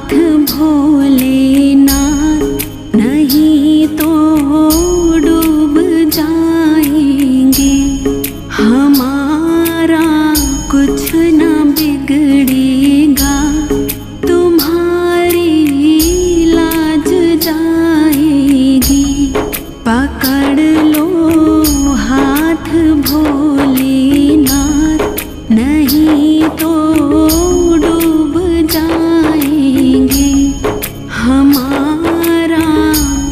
भोलेनाथ, नहीं तो डूब जाएंगे। हमारा कुछ न बिगड़ेगा, तुम्हारी लाज जाएगी। पकड़ लो हाथ भोलेनाथ, नहीं तो डूब जाएंगे। हमारा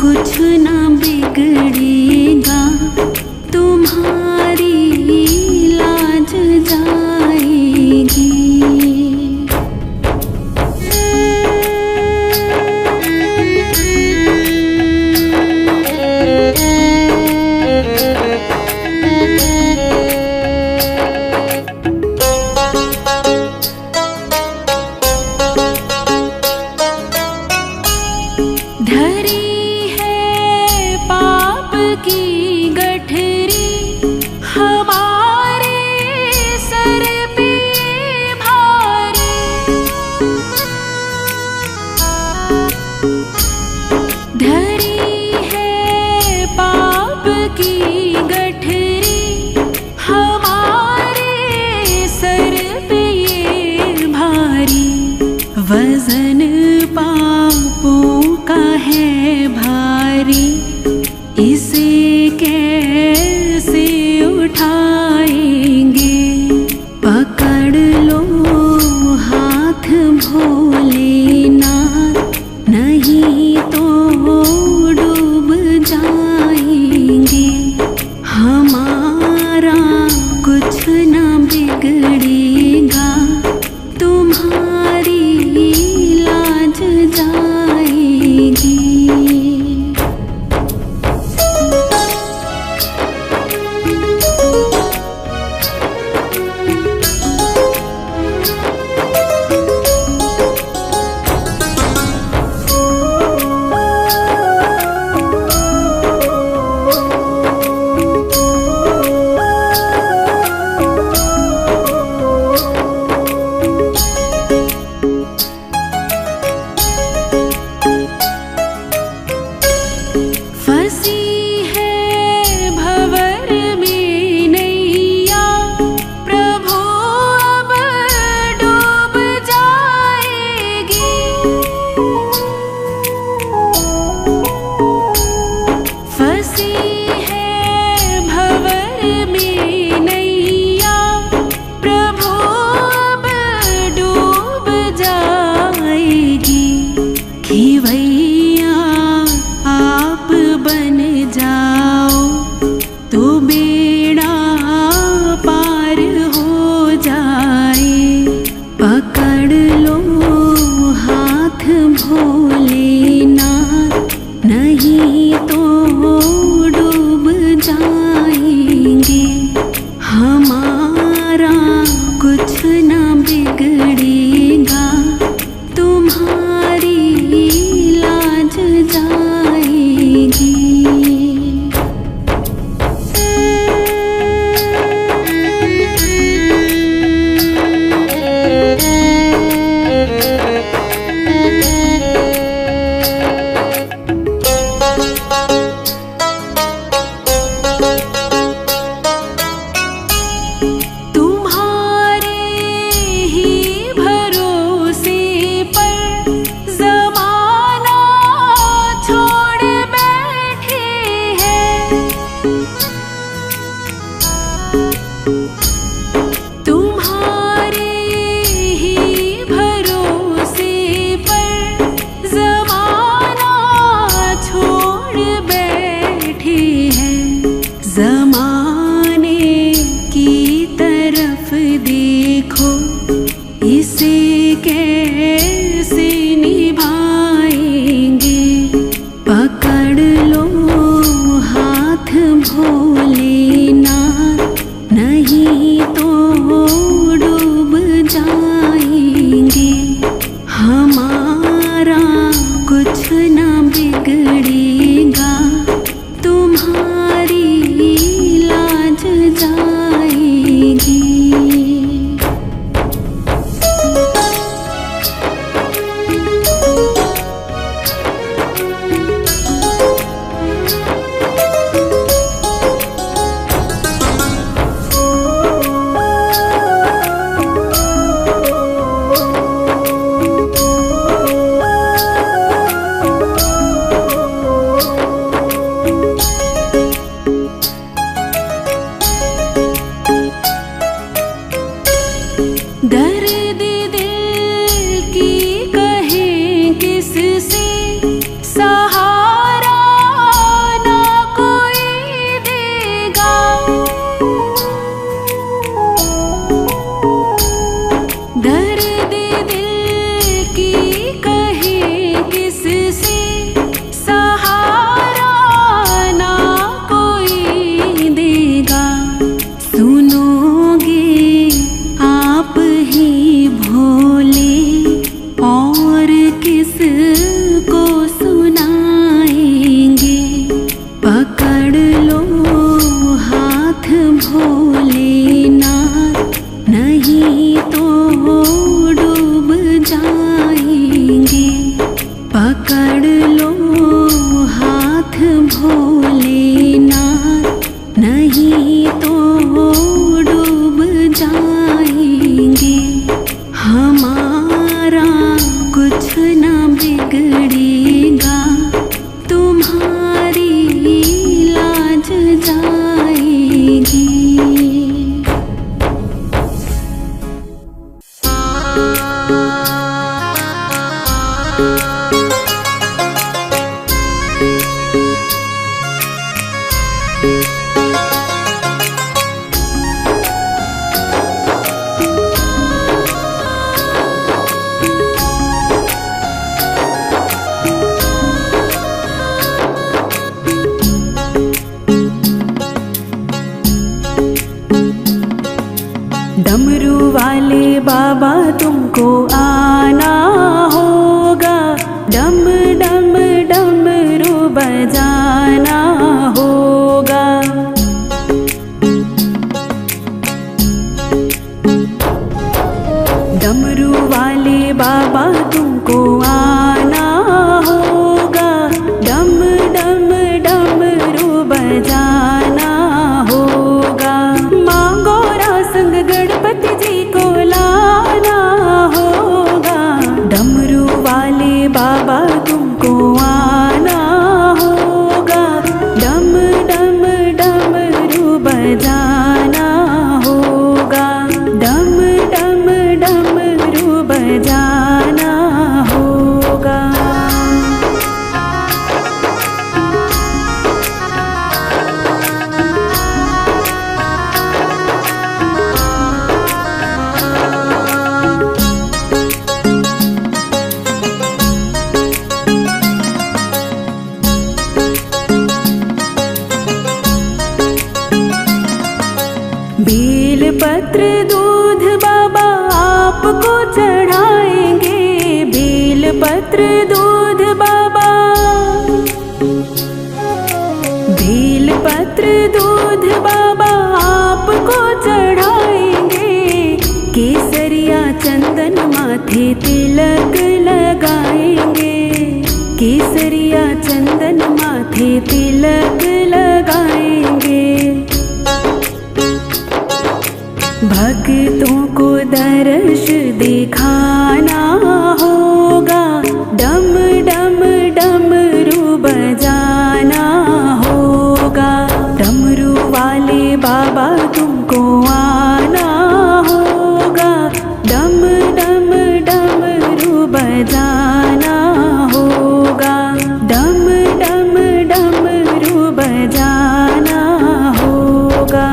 कुछ न बिगड़ेगा, तुम्हारी लाज जाएगी। धरी है पाप की गठरी, हमारे सर पे भारी। धरी है पाप की गठरी, हमारे सर पे ये भारी। वजन पापों का है भारी, इसे कैसे उठाएंगे। पकड़ लो हाथ भोलेनाथ, नहीं तो डूब जाएंगे। हमारा कुछ न बिगड़ेगा, तुम्हारी लाज जाएगी। फंसी है भंवर में नैया, प्रभु अब डूब जाएगी। फंसी है भंवर में नैया, प्रभु अब डूब जाएगी। खिवैया आप बन जाओ तो बेड़ा पार हो जाए। पकड़ लो हाथ भोलेनाथ, नहीं तो डूब जाएंगे। हमारा कुछ न बिगड़ेगा, तुम्हारी लाज जाएगी। मोरा कुछ ना बिगड़ेगा, तुम्हारी लाज जाएगी। डमरू वाले बाबा तुमको आना होगा, डम डम डमरू बजाना होगा। डमरू वाले बाबा तुमको आना होगा, डम डम डमरू बजाना होगा। मांगो संग गणपति जी को लाना होगा, डमरू वाले बाबा तुमको आना होगा, डम डम डमरू बजाना होगा, डम डम डमरू बजाना होगा। बेल पत्र दूध बाबा आपको चढ़ाएंगे, बेल पत्र दूध बाबा, बेल पत्र दूध बाबा आपको चढ़ाएंगे। केसरिया चंदन माथे तिलक लगाएंगे, केसरिया चंदन माथे तिलक लगाएंगे। भक्तों को दर्श दिखाना होगा, डम डम डमरू बजाना होगा। डमरू वाले बाबा तुमको आना होगा, डम डम डमरू बजाना होगा, डम डम डमरू बजाना होगा।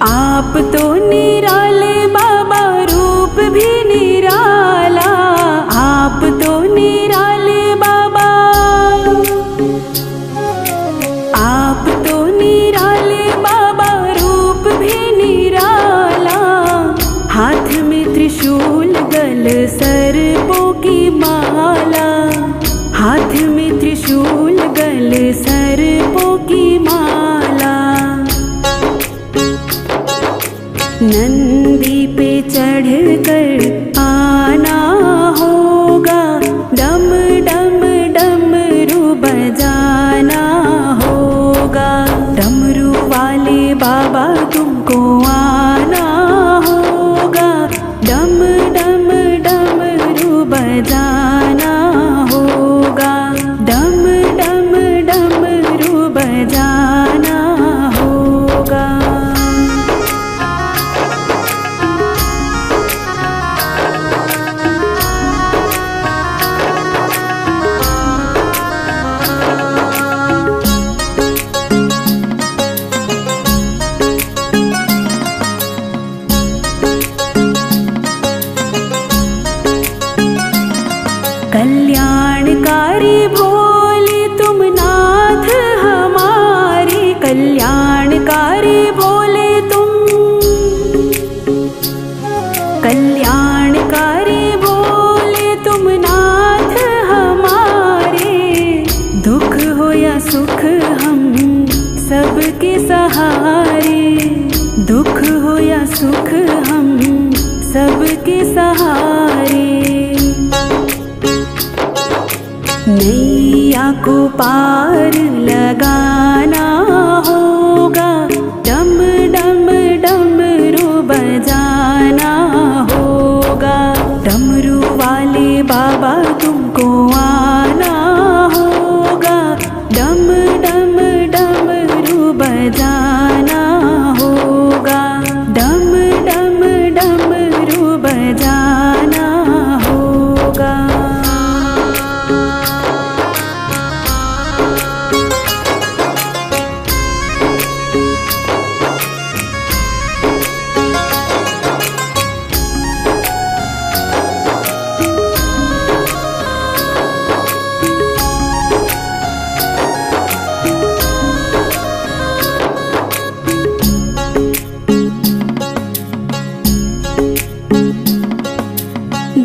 आप तो निराले बाबा, रूप भी निराला, आप तो निराले बाबा, आप तो निराले बाबा, रूप भी निराला। हाथ में त्रिशूल गल सर्पों की माला, हाथ में त्रिशूल गल सर्पों की माला। नैया को पार लगाना होगा, डम डम डमरू बजाना होगा। डमरू वाले बाबा तुमको आना होगा, डम डम डमरू बजाना होगा, डम डम डमरू बजाना होगा।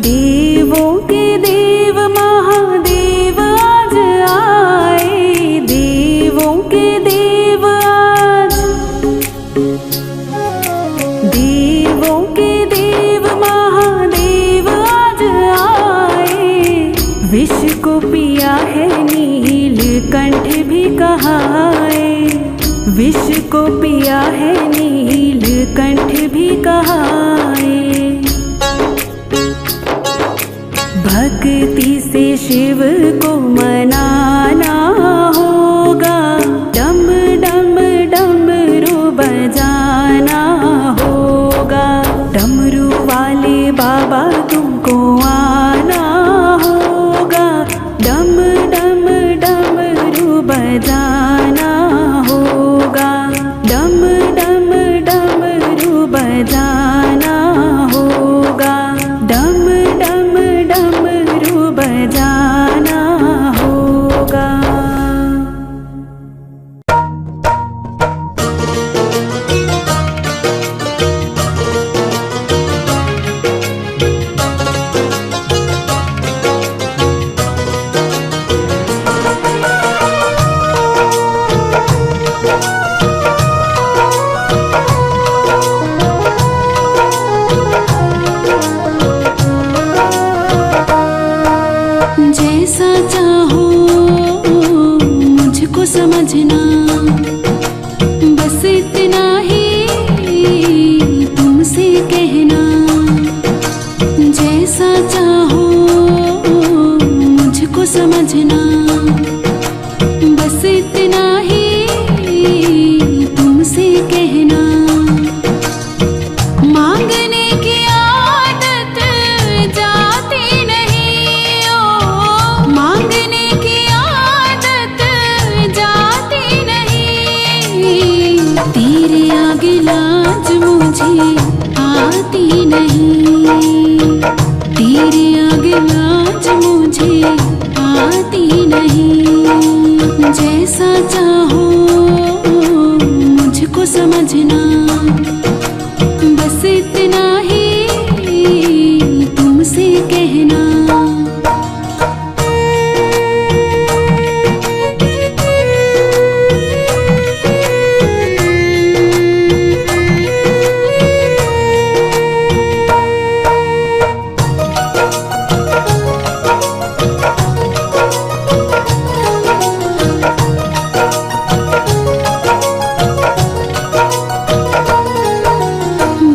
देवों के देव महादेव आज आए, देवों के देव आज, देवों के देव महादेव आज आए। विष को पिया है नीलकंठ भी कहाए, विष को पिया है नीलकंठ भी कहाए। भक्ति से शिव को मनाना होगा, डम डम डमरू बजाना होगा। डमरू वाले बाबा तुमको आना होगा, डम डम डमरू बजाना होगा, डम डम डमरू बजाना होगा, डम डम डमरू बजाना होगा। जैसा चाहो मुझको समझना, बस इतना ही तुमसे कहना। जैसा चाहो मुझको समझना, बस इतना ही तुमसे कहना। मांगने की आदत जाती नहीं, ओ मांगने की आदत जाती नहीं। तेरे आगे लाज मुझे आती नहीं, तेरे आगे लाज मुझे आती नहीं। जैसा चाहो मुझको समझना, बस इतना ही तुमसे कहना।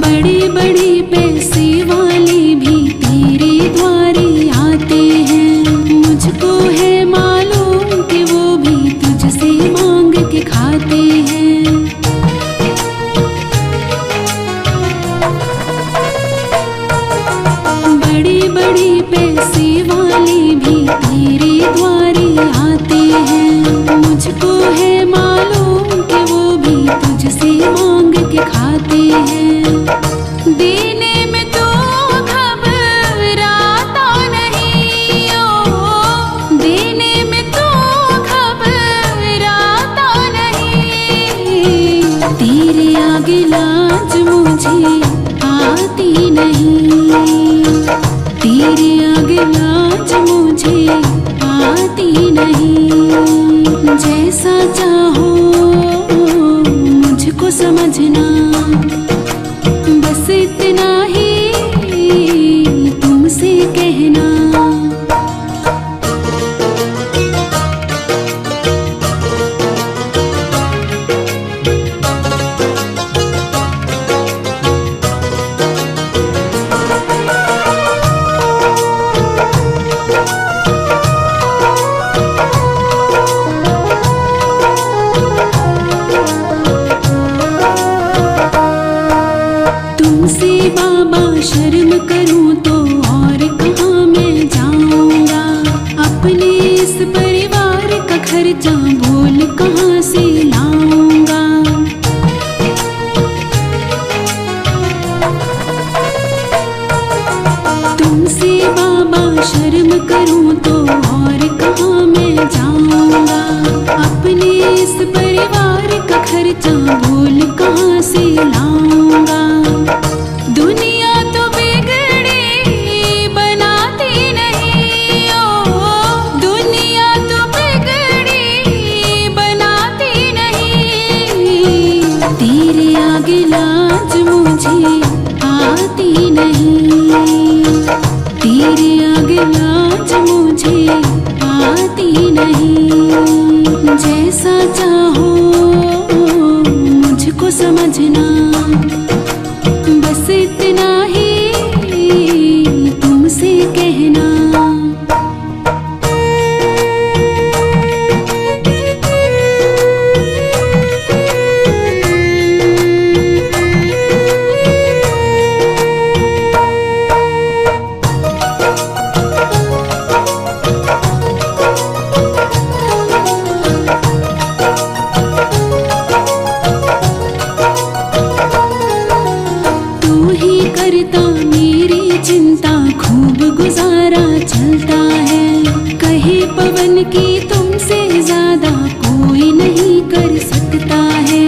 बड़े बड़े पैसे वाले भी तेरे द्वारे आते हैं, मुझको है मालूम कि वो भी तुझसे मांग के खाते हैं। बड़े बड़े पैसे वाले भी तेरे द्वारे आते हैं, मुझको है मालूम कि वो भी तुझसे मांग के खाते हैं। देने में तो घबराता नहीं, ओ देने में तो घबराता नहीं। तेरे आगे लाज मुझे आती नहीं, तेरे आगे लाज मुझे आती नहीं। जैसा चाहो मुझको समझना, बस इतना ही तुमसे कहना। शर्म करूं तो और कहाँ मैं जाऊंगा। अपने इस परिवार का खर्चा बोल कहाँ से लाऊंगा। तुमसे बाबा शर्म करूं तो और कहाँ मैं जाऊंगा। अपने इस परिवार का खर्चा बोल कहाँ से लाऊंगा। दुनिया तो बिगड़ी बनाती नहीं, ओ दुनिया तो बिगड़ी बनाती नहीं। तेरे आगे लाज मुझे आती नहीं, तेरे आगे लाज मुझे आती नहीं। जैसा चाहो मुझको समझना, बस इतना ही तुमसे कहना। करता मेरी चिंता खूब गुजारा चलता है। कहे पवन की तुमसे ज्यादा कोई नहीं कर सकता है।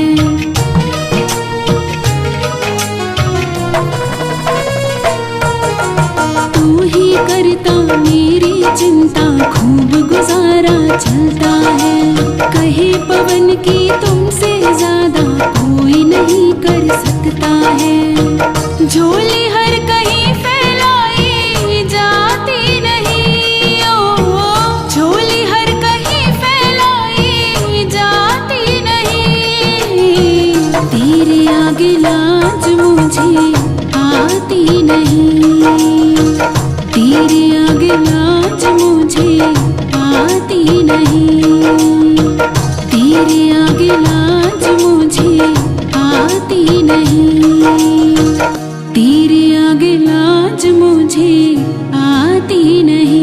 तू ही करता मेरी चिंता खूब गुजारा चलता है। कहे पवन की तुमसे ज्यादा कोई नहीं कर सकता है। झोली हर कहीं फैलाई जाती नहीं, ओ झोली हर कहीं फैलाई जाती नहीं। तेरे आगे लाज मुझे आती नहीं, तेरे आगे लाज मुझे आती नहीं। तेरे आगे लाज मुझे आती नहीं, तेरे आगे लाज मुझे आती नहीं।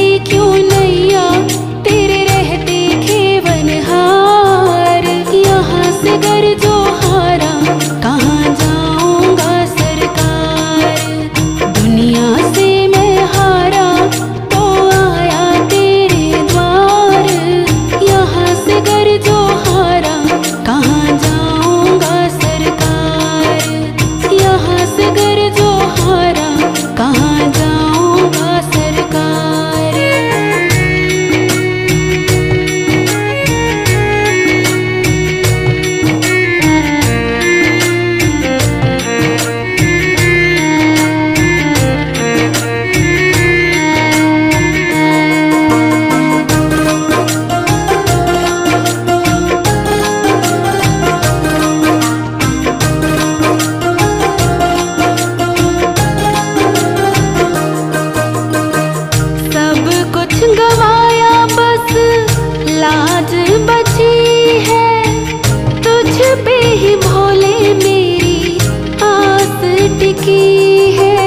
चले क्यों नैया तेरे रहते खेवनहार। यहाँ से गर जो हारा कहाँ जाऊंगा सरकार। दुनिया से मैं हारा तो आया तेरे द्वार। यहाँ से गर जो हारा कहाँ जाऊंगा सरकार। यहाँ से गर जो हारा कहाँ जाऊंगा सरकार। सब कुछ गवाया बस लाज बची है। तुझ पे ही भोले मेरी आस टिकी है।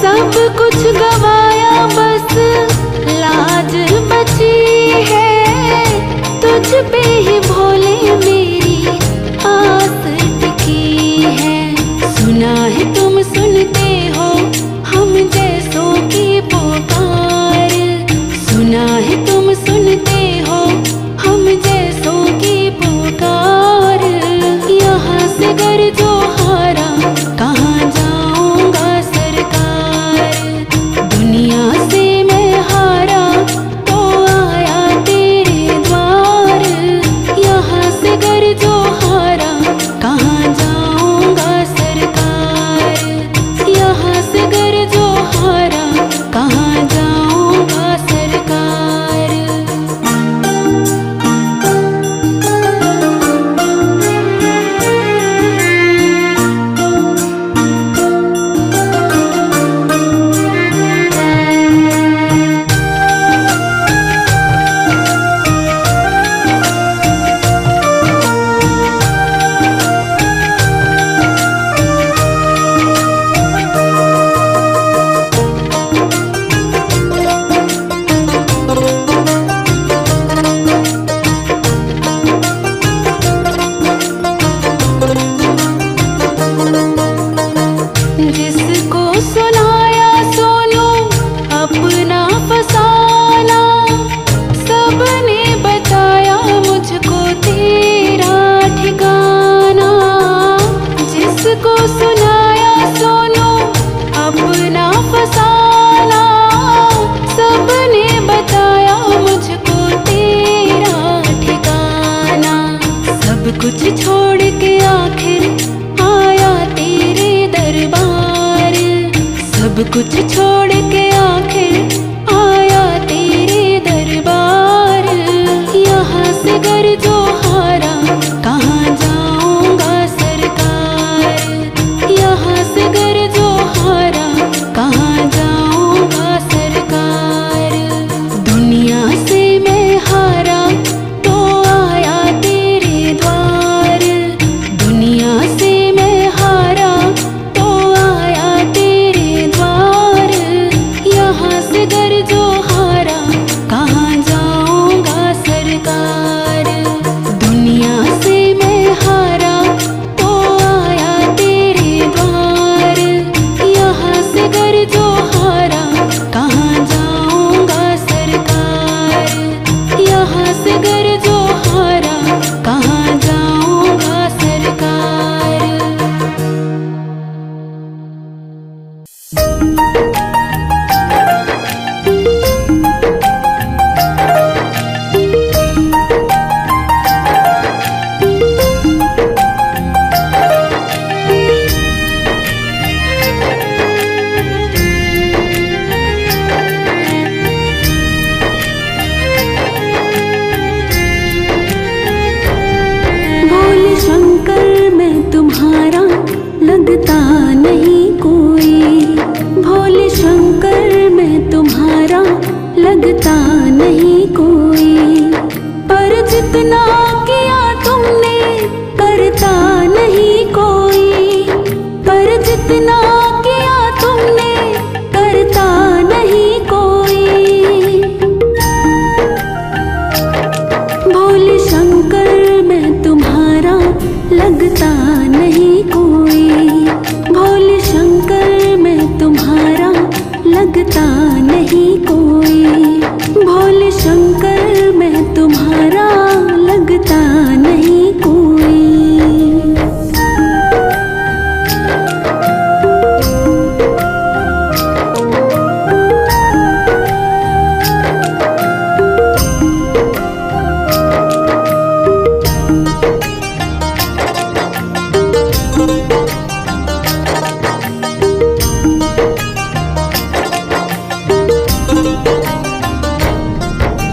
सब कुछ गवाया बस लाज बची है। तुझ पे ही भोले मेरी आस टिकी है। सुना है तुम सुनते हो हम जैसों की पुकार। सुना है तुम सुनते हो हम जैसों की पुकार। यहाँ से गर जो हारा कहाँ जाऊंगा सरकार। दुनिया से मैं हारा तो आया तेरे द्वार। यहाँ से गर जो हारा कहाँ जाऊंगा सरकार। यहाँ से गर जो हारा कहाँ जाऊंगा सरकार। जिसको सुनाया सोनू अपना फसाना। सबने बताया मुझको तेरा ठिकाना। जिसको सुनाया सोनू अपना फसाना। सबने बताया मुझको तेरा ठिकाना। सब कुछ छोड़ के आखिर आया तेरे दरबार। सब कुछ छोड़ के आखिर आया तेरे दरबार। यहाँ से गर जो हारा कहाँ जाऊंगा सरकार। यहाँ से गर जो हारा कहाँ जाऊंगा सरकार। दुनिया से मैं हारा तो आया तेरे द्वार। दुनिया से मैं हारा तो आया तेरे द्वार। यहाँ से गर जो हारा कहाँ जाऊंगा सरकार। दुनिया से मैं हारा तो आया तेरे द्वार। यहाँ से गर जो हारा कहाँ जाऊंगा सरकार। यहाँ से गर जो हारा कहाँ जाऊंगा सरकार। भोले शंकर मैं तुम्हारा लगता नहीं कोई। भोले शंकर मैं तुम्हारा लगता नहीं कोई। पर जितना किया तुमने करता नहीं कोई। पर जितना किया तुमने करता नहीं कोई।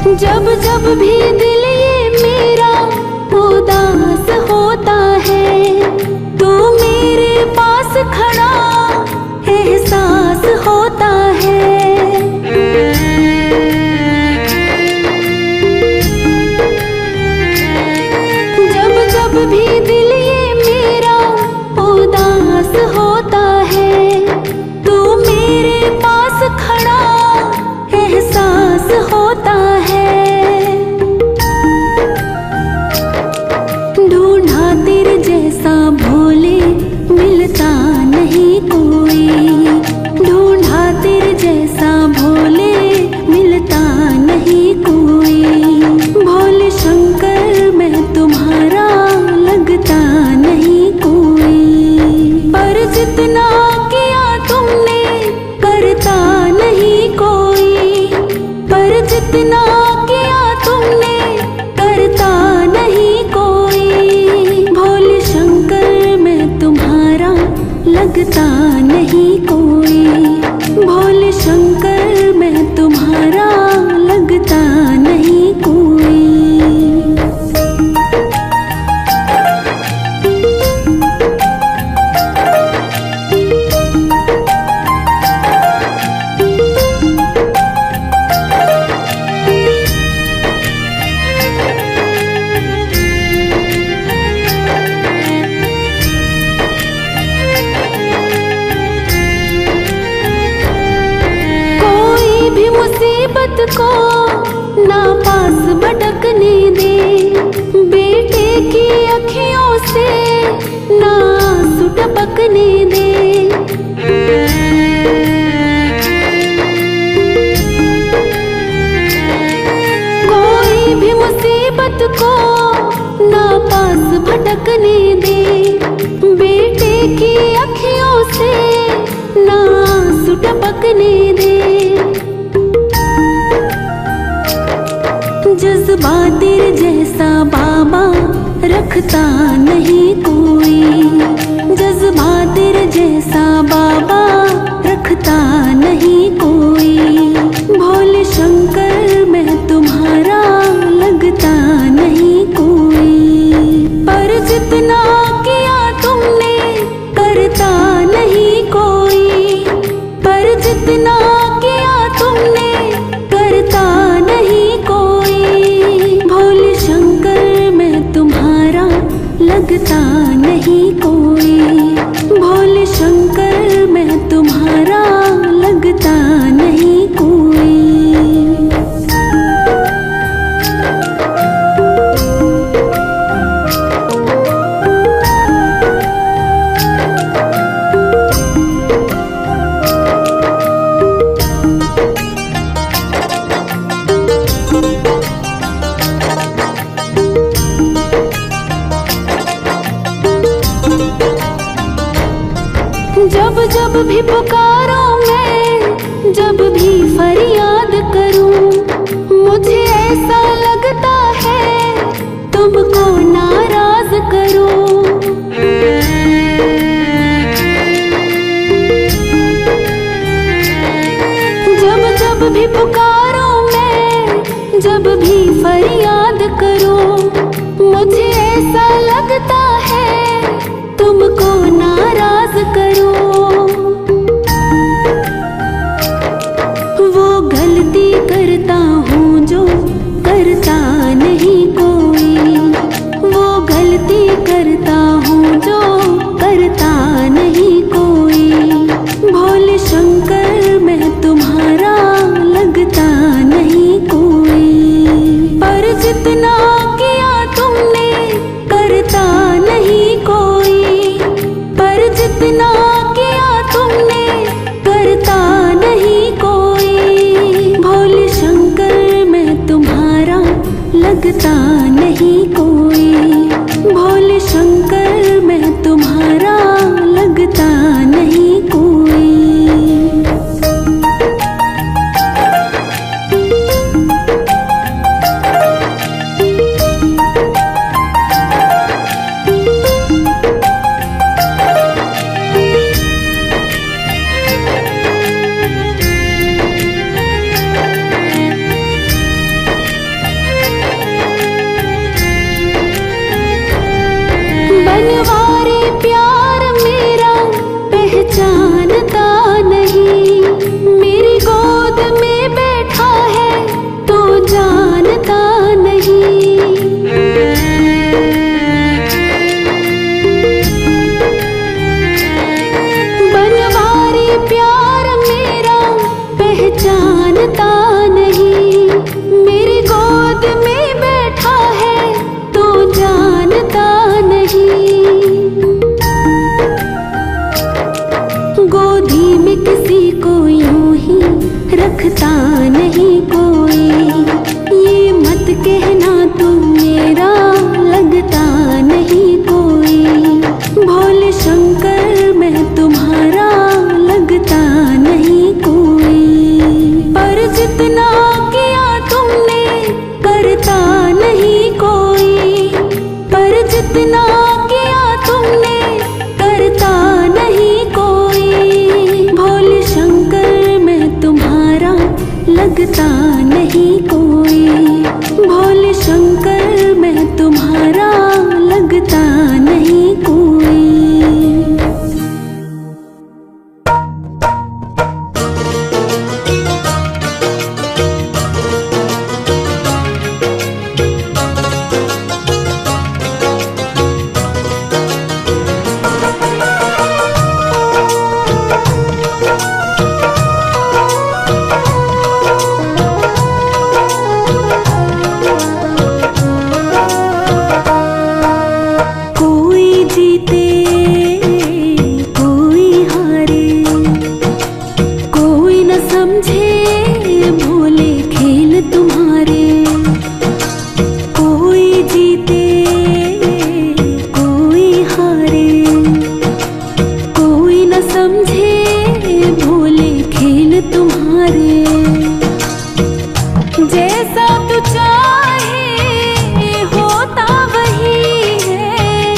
जब जब भी दिल ये मेरा उदास होता है, तो मेरे पास खड़ा एहसास होता है। जब जब भी दिल ये मेरा उदास होता है, तो मेरे पास खड़ा एहसास होता है। ढूंढा तेरे जैसा भोले मिलता नहीं कोई, ढूंढा तेरे जैसा भोले मिलता नहीं कोई। भोले शंकर मैं तुम्हारा लगता नहीं कोई, पर जितना किया तुमने करता नहीं कोई, पर जितना किया तुमने करता नहीं कोई। भोले शंकर मैं तुम्हारा लगता नहीं कोई, भोले शंकर मैं तुम्हारा लगता नहीं कोई। भी मुसीबत को ना पास भटकने दे, बेटे की अखियों से ना आंसू टपकने दे। कोई भी मुसीबत को ना पास भटकने दे, बेटे की अखियों से ना आंसू टपकने दे। जज्बा तेरे जैसा बाबा रखता नहीं कोई, जज्बा तेरे जैसा बाबा रखता नहीं कोई। भोले शंकर मैं तुम्हारा लगता नहीं कोई, पर जितना किया तुमने करता नहीं कोई, पर जितना किया तुमने करता नहीं कोई। भोले शंकर मैं तुम्हारा लगता नहीं कोई, भोले शंकर मैं तुम्हारा लगता नहीं कोई। जब जब भी पुकारो मैं, जब भी फरियाद करूं, मुझे ऐसा लगता है तुमको नाराज करूं। जब जब भी पुकारो मैं, जब भी फरियाद करूं, मुझे ऐसा लगता है तुमको नाराज करूं। वो गलती करता हूँ जो करता नहीं कोई, वो गलती करता हूँ जो करता नहीं कोई। भोले शंकर मैं तुम्हारा लगता नहीं कोई, पर जितना किया तुमने करता नहीं कोई, पर जैसा तू चाहे होता वही है,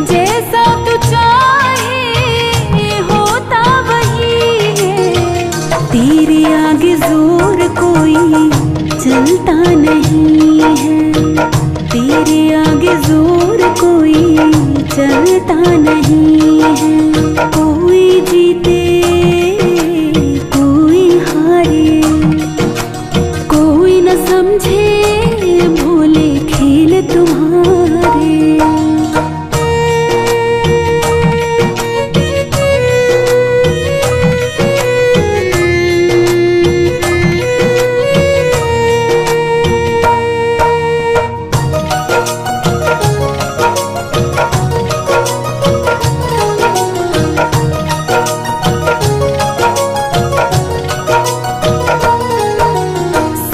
जैसा तू चाहे होता वही है। तेरे आगे जोर कोई चलता नहीं है, तेरे आगे जोर कोई चलता नहीं है। कोई जीते कोई हारे, कोई न समझे भोले खेल तुम्हारे।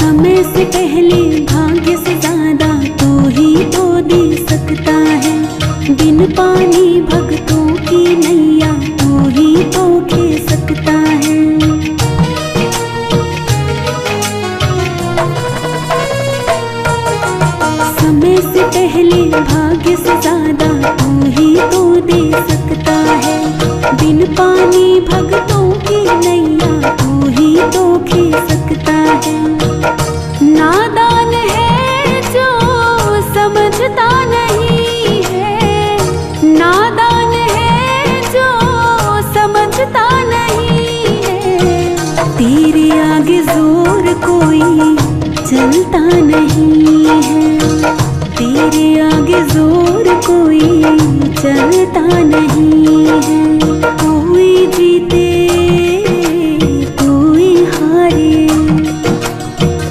समय से पहले भाग्य से ज्यादा तू ही तो दे सकता है। बिन पानी भक्तों की नैया तू ही तो खे सकता है। समय से पहले भाग्य से ज्यादा तू ही तो दे सकता है। बिन पानी भक्तों की नैया तू ही तो खे सकता है। नादान है जो समझता नहीं है, नादान है जो समझता नहीं है। तेरे आगे जोर कोई चलता नहीं है, तेरे आगे जोर कोई चलता नहीं है। कोई जीते कोई हारे,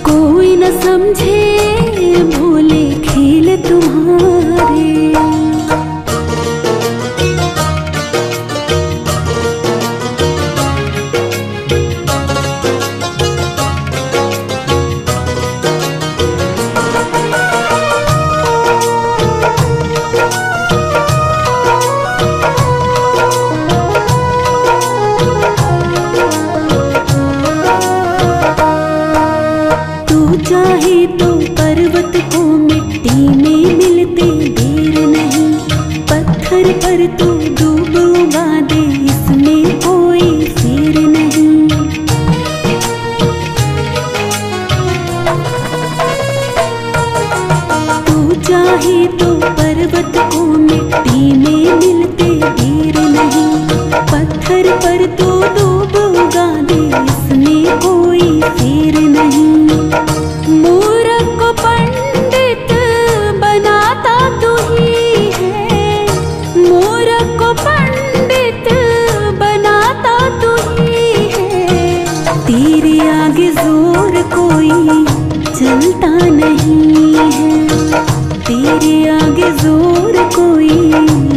कोई न समझे भोले खेल तुम्हारे। चाहे तो पर्वत को मिट्टी में मिलते देर नहीं, पत्थर पर तो डूब उगा दे इसमें कोई फेर नहीं। तू चाहे तो पर्वत को मिट्टी में मिलते देर नहीं, पत्थर पर तो डूब उगा दे इसमें कोई फेर नहीं। मूर्ख को पंडित बनाता तू ही है, मूर्ख को पंडित बनाता तू ही है। तेरे आगे जोर कोई चलता नहीं है, तेरे आगे जोर कोई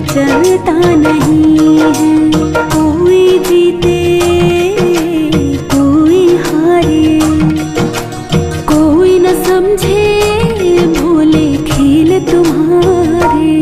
चलता नहीं है। कोई जीते कोई हारे, कोई न समझे भोले खेल तुम्हारे।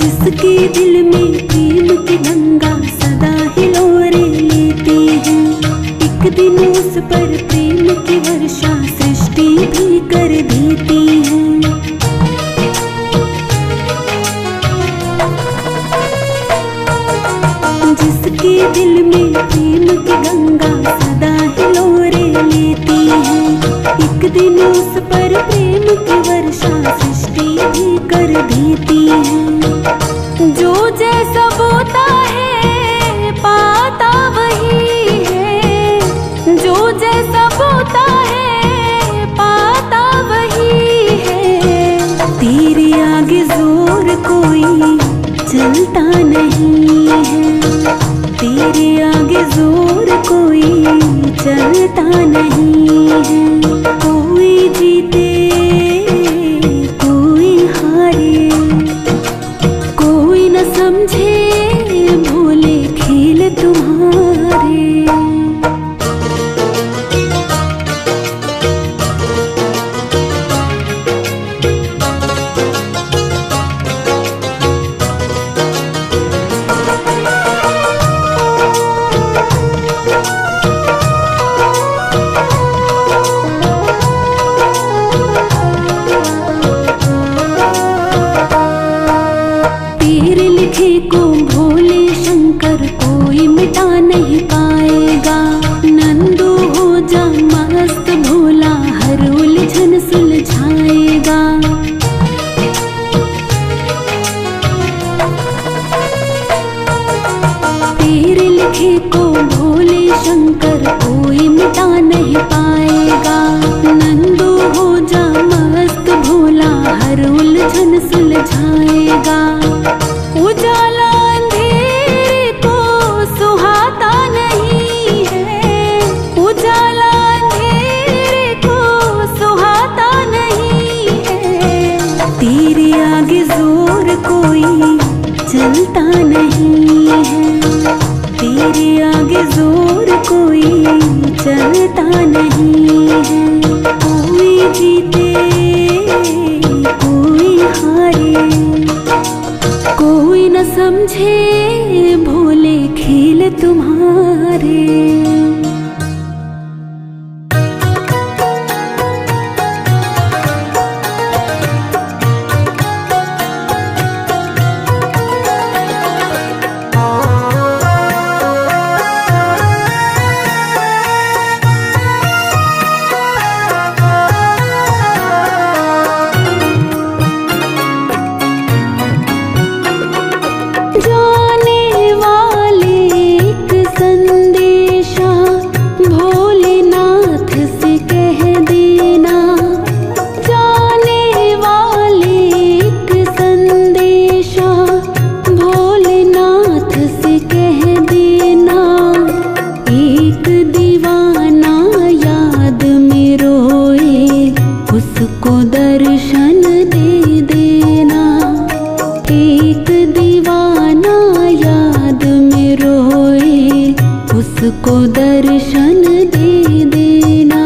जिसके दिल में प्रेम की गंगा सदा हिलोरे लेती है, एक दिन उस पर प्रेम की वर्षा सृष्टि भी कर देती है। जिसके दिल में प्रेम की गंगा सदा हिलोरे लेती है, एक दिन उस पर प्रेम की वर्षा सृष्टि भी कर देती है। जो जैसा बोता है पाता वही है, जो जैसा बोता है पाता वही है। तेरे आगे जोर कोई चलता नहीं है, तेरे आगे जोर कोई चलता नहीं है। कोई जीते कोई हारे, कोई न समझे भोले खेल तुम्हारे। लिखे को भोले शंकर कोई मिटा नहीं पाएगा। नंदू हो जा मस्त भोला हर उलझन सुलझाएगा। तेरे लिखे को भोले शंकर कोई मिटा नहीं पाएगा। नंदू हो जा मस्त भोला हर उलझन सुलझाएगा। उजाला अंधेरे को सुहाता नहीं है। उजाला अंधेरे को सुहाता नहीं है। तेरे आगे जोर कोई चलता नहीं है। तेरे आगे जोर कोई चलता नहीं है। कोई जीते कोई हारे, कोई न समझे भोले खेल तुम्हारे। उसको दर्शन दे देना। एक दीवाना याद में रोए उसको दर्शन दे देना।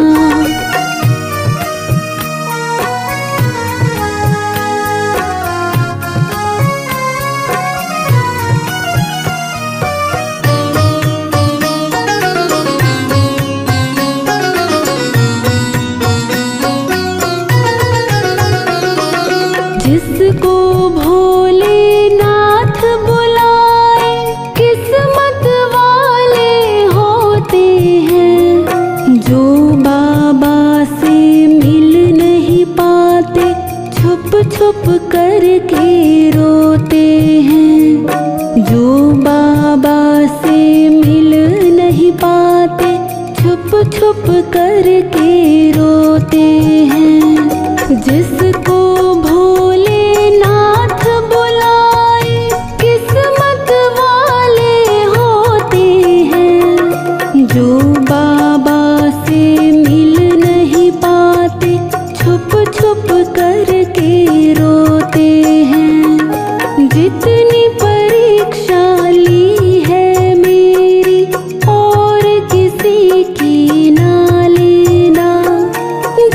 जिसको भोलेनाथ बुलाए किस्मत वाले होते हैं। जो बाबा से मिल नहीं पाते छुप छुप करके रोते हैं। जो बाबा से मिल नहीं पाते छुप छुप करके रोते हैं। जिसको भोलेनाथ बुलाए किस्मत वाले होते हैं। जो बाबा से मिल नहीं पाते छुप छुप करके रोते हैं। जितनी परीक्षा ली है मेरी और किसी की ना लेना।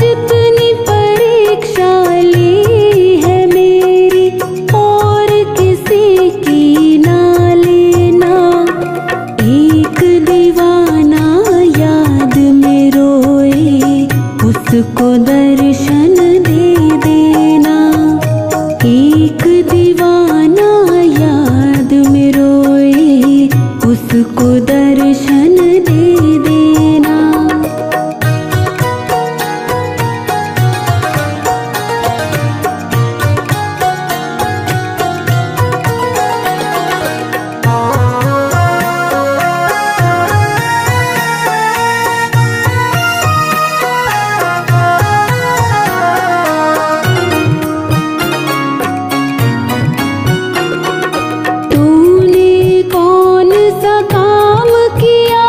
जितनी परीक्षा ली है मेरी और किसी की ना लेना। एक दीवाना याद में रोए उसको दर्शन दे देना। एक दीवाना याद में रोए उसको दर्शन दे देना। तूने कौन सा काम किया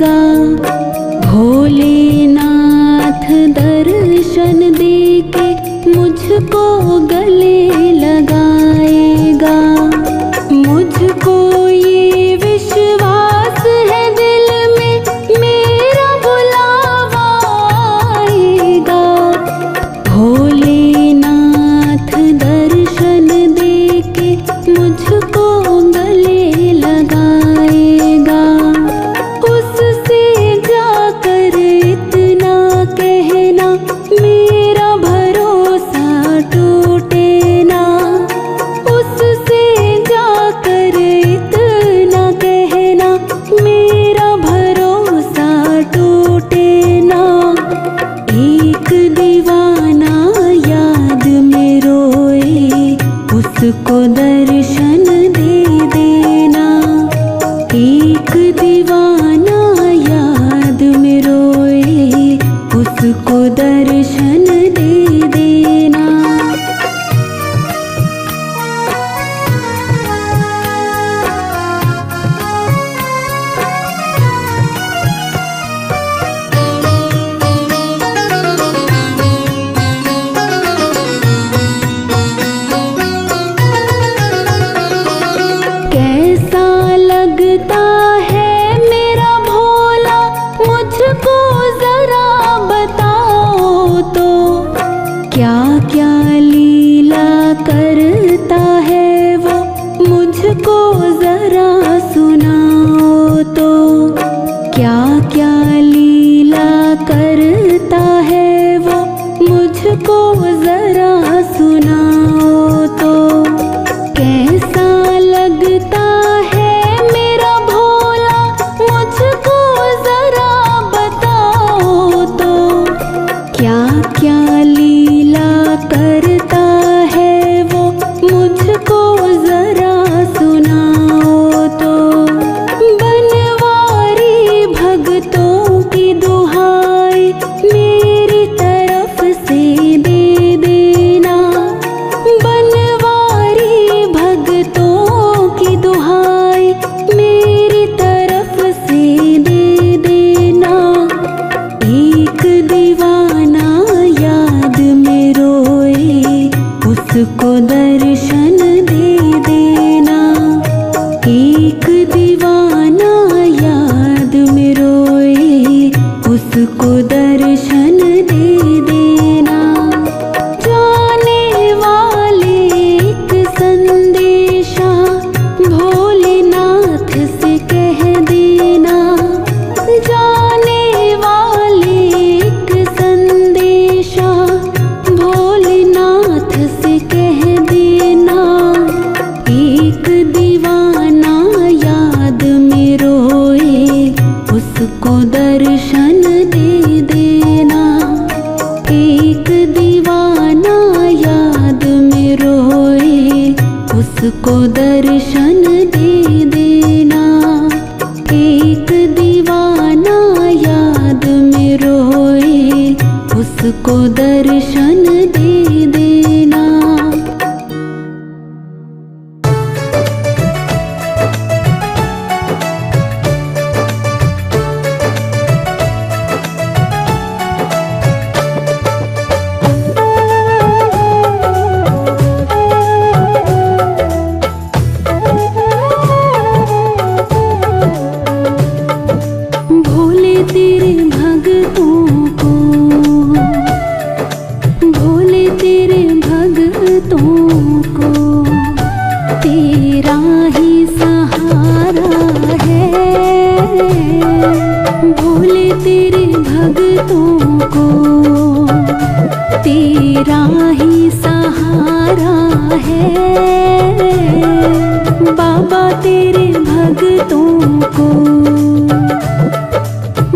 आएगा। भोलेनाथ दर्शन देके मुझको गले लगाएगा। मुझको ये विश्वास है दिल में मेरा बुलावा आएगा। भोलेनाथ दर्शन देके मुझको गले लगाएगा। उससे जाकर इतना कहना मेरा भरोसा टूटे ना। उससे जाकर इतना कहना मेरा भरोसा टूटे ना। एक दीवाना याद में रोए उसको दर्शन दे देना। एक दीवाना याद में रोए उसको दर्शन दे देना। कैसा लगता है मेरा भोला मुझको जरा बताओ तो। क्या क्या लीला करता है वो मुझको जरा सुनाओ तो। क्या क्या लीला करता है वो मुझको जरा सुनाओ तो। कैसा लगता है मेरा भोला मुझको जरा बताओ तो। क्या क्या लीला करता है वो मुझको जरा सुनाओ तो। बनवारी भक्तों की दुहाई मेरी तरफ से दे देना। बनवारी भक्तों की दुहाई मेरी तरफ से दे देना। एक दीवाना याद में रोए उसको दर्शन दे देना। एक दीवाना याद में रोए उसको दर्शन दे देना। जाने वाले एक संदेशा भोलेनाथ से कह देना। जाने वाले एक संदेशा भोलेनाथ से कह देना। एक दीवाना याद में रोए उसको दर्शन दे देना। एक दीवाना याद में रोए उसको दर्शन दे देना। एक दीवाना याद में रोए उसको दर्शन दे देना। भोले तेरे भक्तों को, भोले तेरे भक्तों को तेरा ही सहारा है। भोले तेरे भक्तों को तेरा ही सहारा है। बाबा तेरे भक्तों को,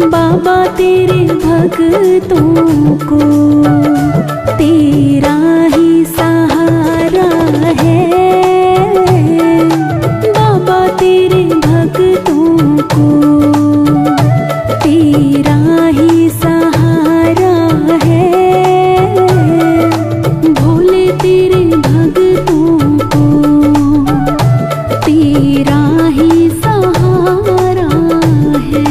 बाबा तेरे भक्तों को तेरा ही सहारा है। बाबा तेरे भक्तों को तेरा ही सहारा है। भोले तेरे भक्तों को तेरा ही सहारा है।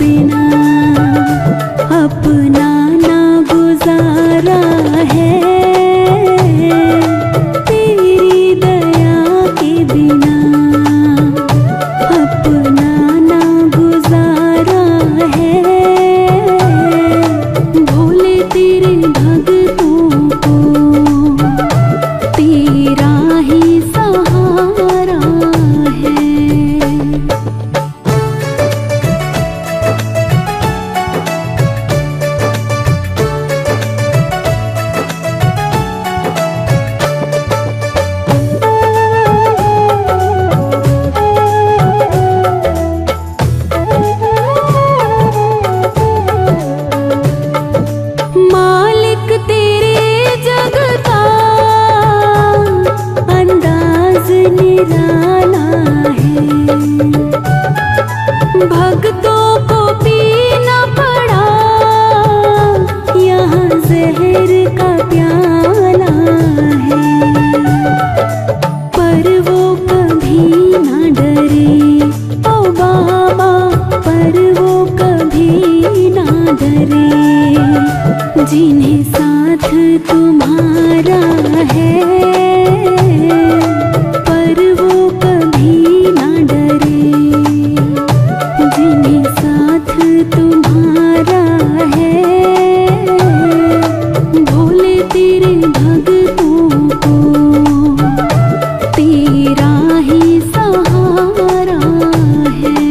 बिना अपना ना गुजारा है, तेरी दया के बिना अपना ना गुजारा है। भोले तेरे भक्तों को तेरा ही सहारा है। मालिक तेरे जग का अंदाज निराला है, भक्तों को पीना पड़ा यहाँ जहर का प्याला है। पर वो कभी ना डरे ओ बाबा, पर वो कभी ना डरे, जिन्हें साथ तुम्हारा है। पर वो कभी ना डरे, जिन्हें साथ तुम्हारा है। भोले तेरे भक्तों को तेरा ही सहारा है।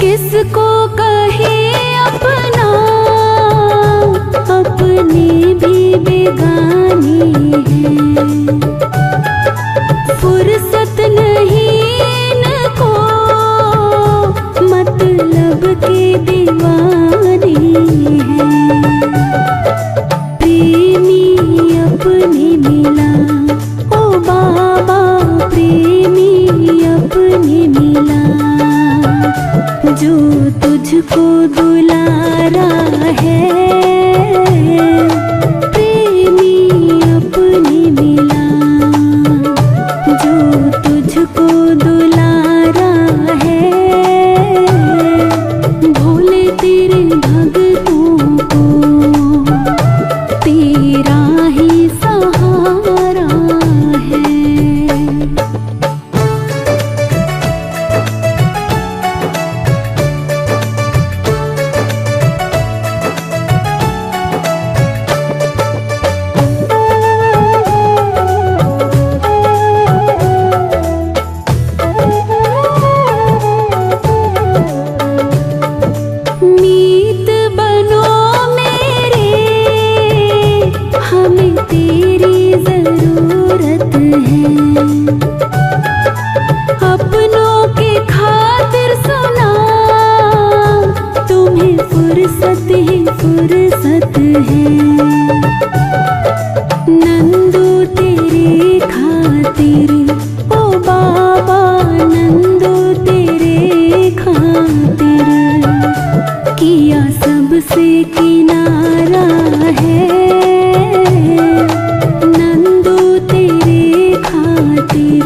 किसको कहे अपना, अपने भी बेगानी है। फुर्सत नहीं इनको, मतलब के दीवाने हैं। प्रेमी अपने मिला ओ बाबा, प्रेमी अपने मिला, जो तुझको दुलारा है। प्रेमी अपने मिला, जो तुझको दुलारा है। भोले तेरे भक्तों को तेरा ही सहारा है। मीत बनो मेरे, हमें तेरी जरूरत है। अपनों के खातिर सुना, तुम्हें फुर्सत ही फुर्सत है। नंदू तेरे खातिर ओ बाबा, नंदू तेरे खातिर किया सबसे किनारा है। नंदू तेरे खातिर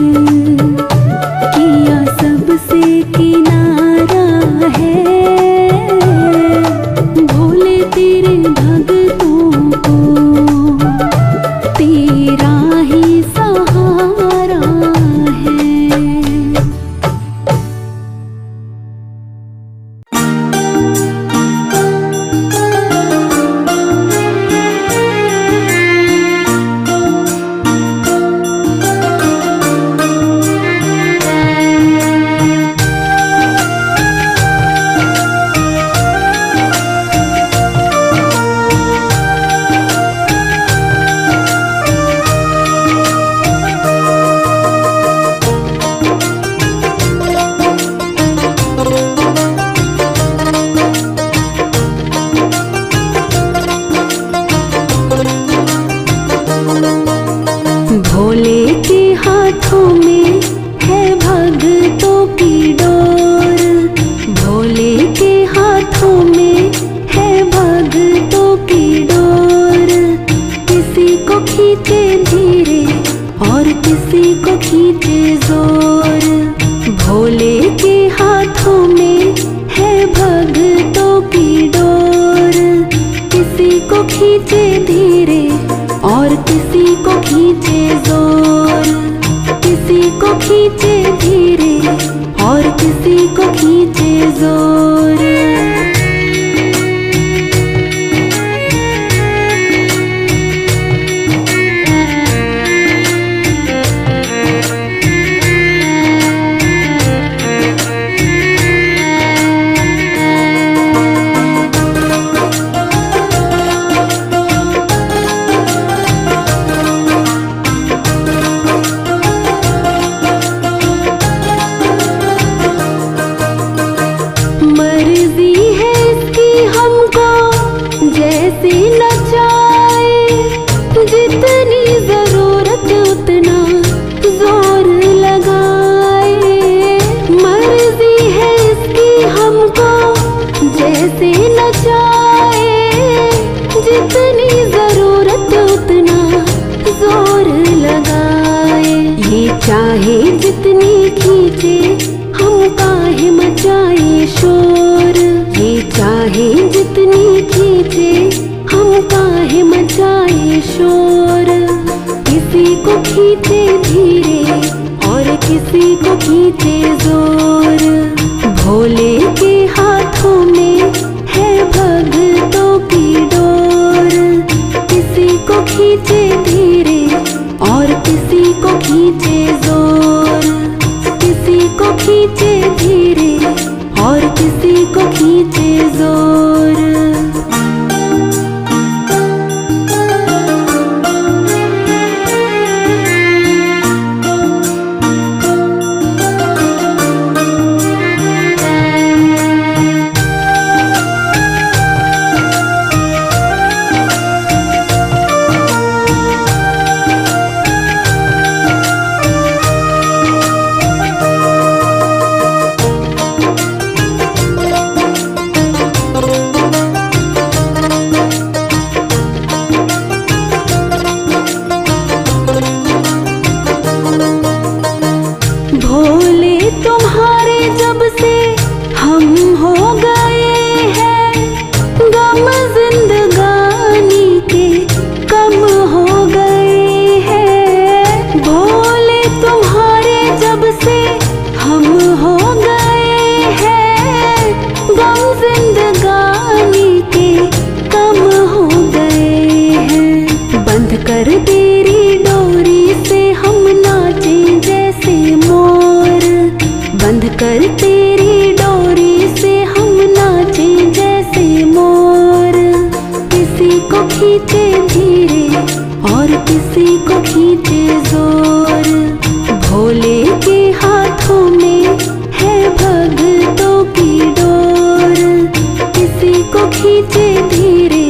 को खींचे जोर। भोले के हाथों में है भक्तों की डोर। किसी को खींचे धीरे और किसी को खींचे जोर। किसी को खींचे धीरे और किसी को खींचे जोर। मर्जी है इसकी हमको जैसे नचाए, जितनी जरूरत उतना जोर लगाए। मर्जी है इसकी हमको जैसे नचाए, जितनी जरूरत उतना जोर लगाए। ये चाहे जितनी खींचे हम काहे मचाए शोर। ये चाहे जितनी खींचे हम काहे मचाए शोर। किसी को खींचे धीरे और किसी को खींचे जोर। भोले के हाथों में है भक्तों की डोर। किसी को खींचे धीरे और किसी को खींचे जोर। किसी को खींचे धीरे और किसी को खींचे जोर। भोले तुम्हारे जब से हम हो गए हैं, गम जिंदगानी के कम हो गए हैं। भोले तुम्हारे जब से हम हो गए हैं, गम जिंदगानी के कम हो गए हैं। बंद कर तेरी डोरी से हम नाचे जैसे मोर। बंद कर तेरी डोरी से हम नाचे जैसे मोर। किसी को खींचे धीरे और किसी को खींचे जोर। भोले के हाथों में है भक्तों की डोर। किसी को खींचे धीरे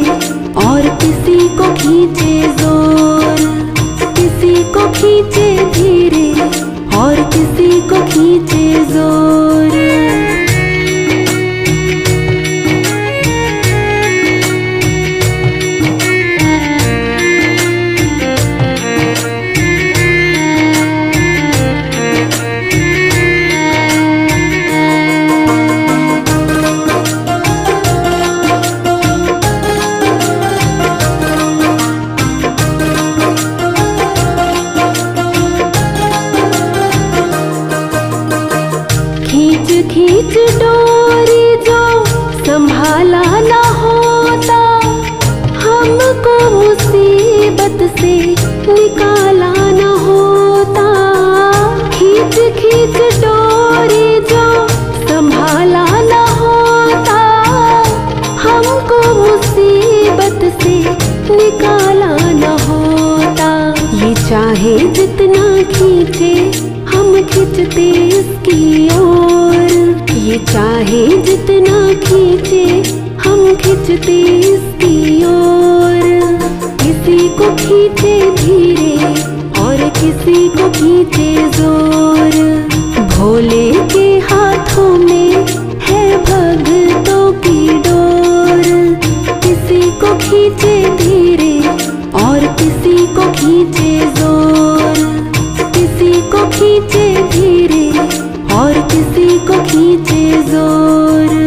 और किसी को खींचे जोर। किसी को खींचे धीरे और किसी को खींचे जोर। खींच डोरी जो संभाला ना होता, हमको मुसीबत से निकाला ना होता। खींच खींच डोरी जो संभाला ना होता, हमको मुसीबत से निकाला ना होता। ये चाहे जितना खींचे हम खींचते इसकी ओर। ये चाहे जितना खींचे हम खींचते इसकी ओर। किसी को खींचे धीरे और किसी को खींचे जोर। भोले के हाथों में है भक्तों की डोर। किसी को खींचे धीरे और किसी को खींचे जोर। किसी को खींचे धीरे और किसी को खींचे जोर।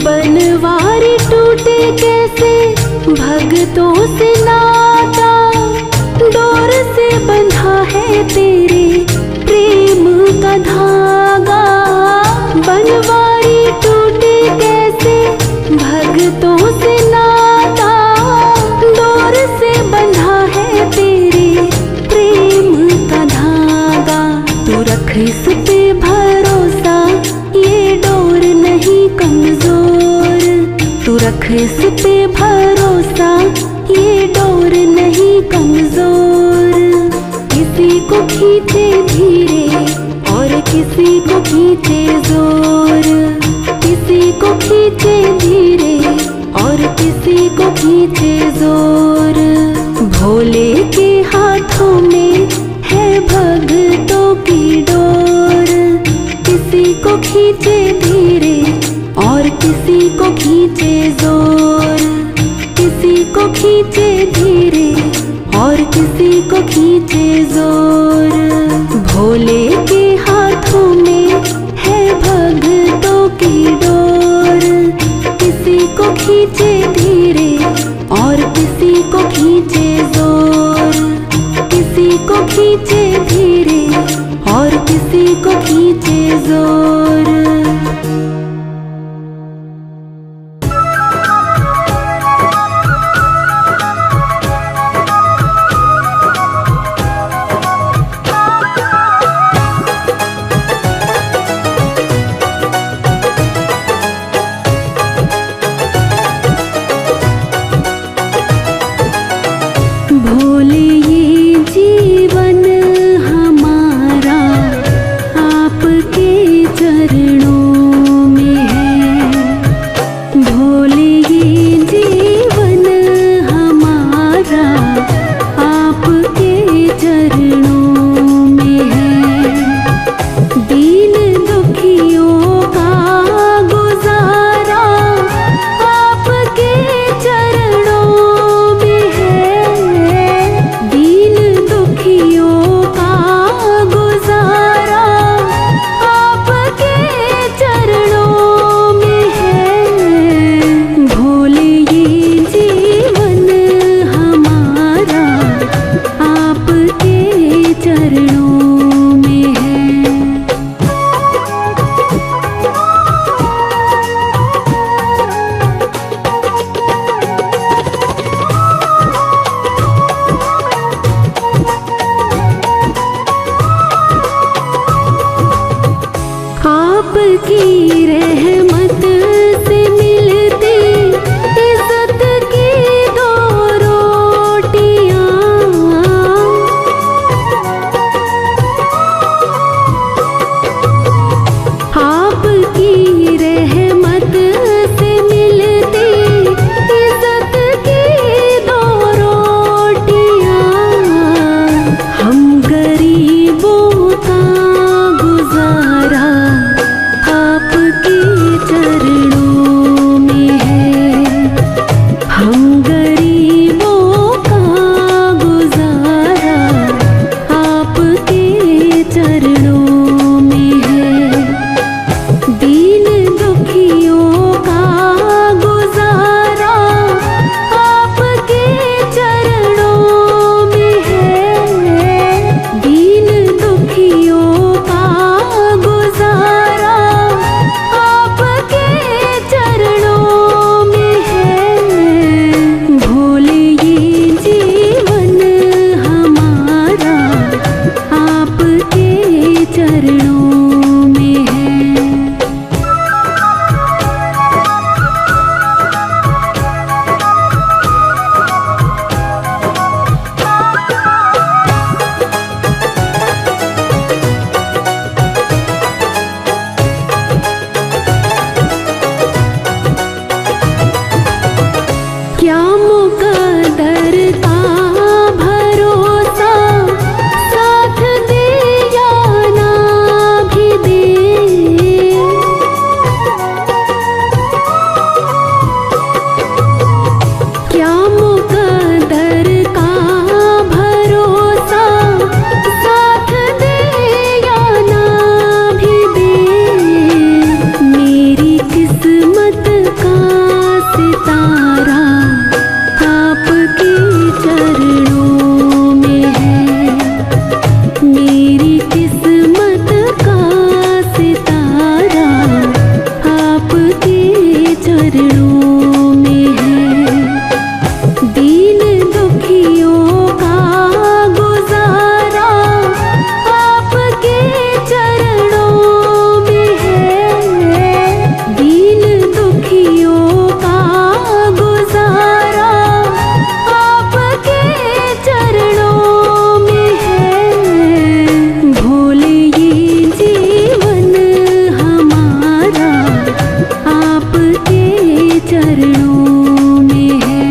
बनवारी टूटे कैसे भक्तों से नाता, डोर से बंधा है तेरे प्रेम का धागा। बनवारी टूटे कैसे भक्तों से नाता, डोर से बंधा है तेरे प्रेम का धागा। तू रख इस पे भरोसा, ये डोर नहीं कमजोर। तू रख इस पे भरोसा, ये डोर नहीं कमजोर। किसी को खींचे धीरे और किसी को खींचे जोर। किसी को खींचे धीरे और किसी को खींचे जोर। भोले के हाथों में है भक्तों की डोर। किसी को खींचे धीरे और किसी को खींचे जोर। किसी को खींचे धीरे और किसी को खींचे जोर। भोले के हाथों में है भक्तों की डोर। किसी को खींचे धीरे और किसी को खींचे जोर। किसी को खींचे धीरे और किसी को खींचे जोर। भोले ये जीवन हमारा आपके चरणों में है। भोले ये जीवन हमारा आपके चरणों में है। दीन दुखियों का गुजारा आपके चरणों में है। चरणों में है।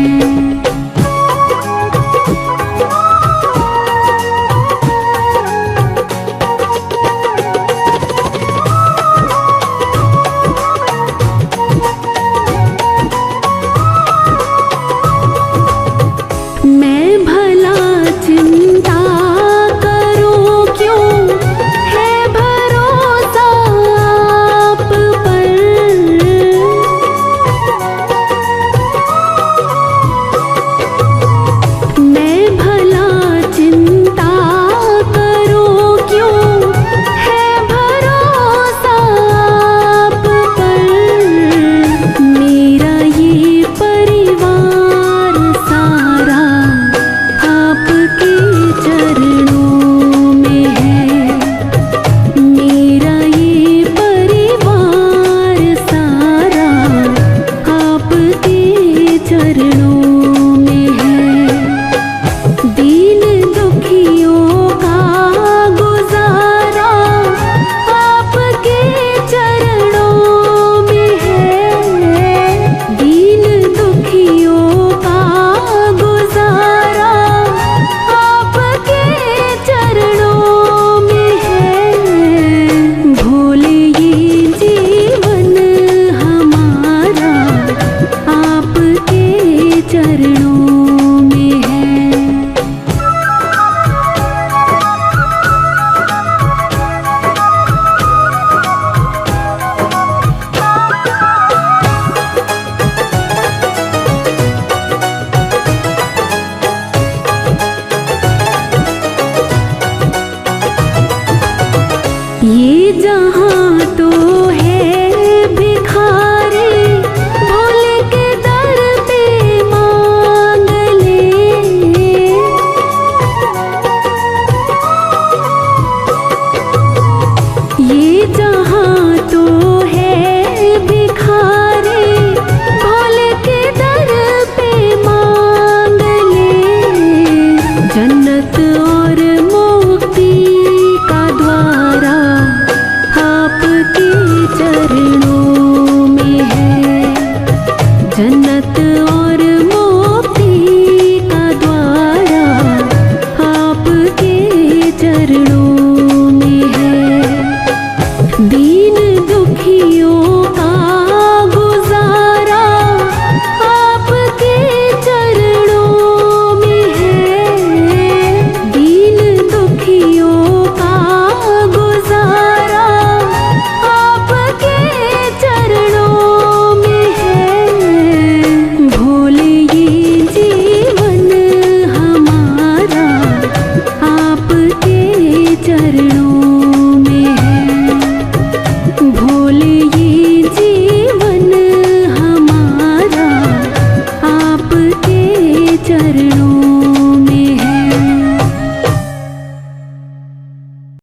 मैं भला चिंता करूं क्यों, है भरोसा आप पर। मैं भला चिंता करूं क्यों, है भरोसा आप पर। मेरा ये परिवार सारा आपके चरणों में है। मेरा ये परिवार सारा आपके चरणों में है। दीन दुखियों का गुजारा आपके चरणों में है। दीन दुखियों का गुजारा आपके चरणों में है। भोले ये जीवन हमारा आपके चरणों में है। ये जहाँ तो है भिखारी, भोले के दर पे मांग ले। ये जहाँ तो है भिखारी, भोले के दर पे मांग ले। जन्नत और मुक्ति का द्वारा आपके चरणों में है। जन्नत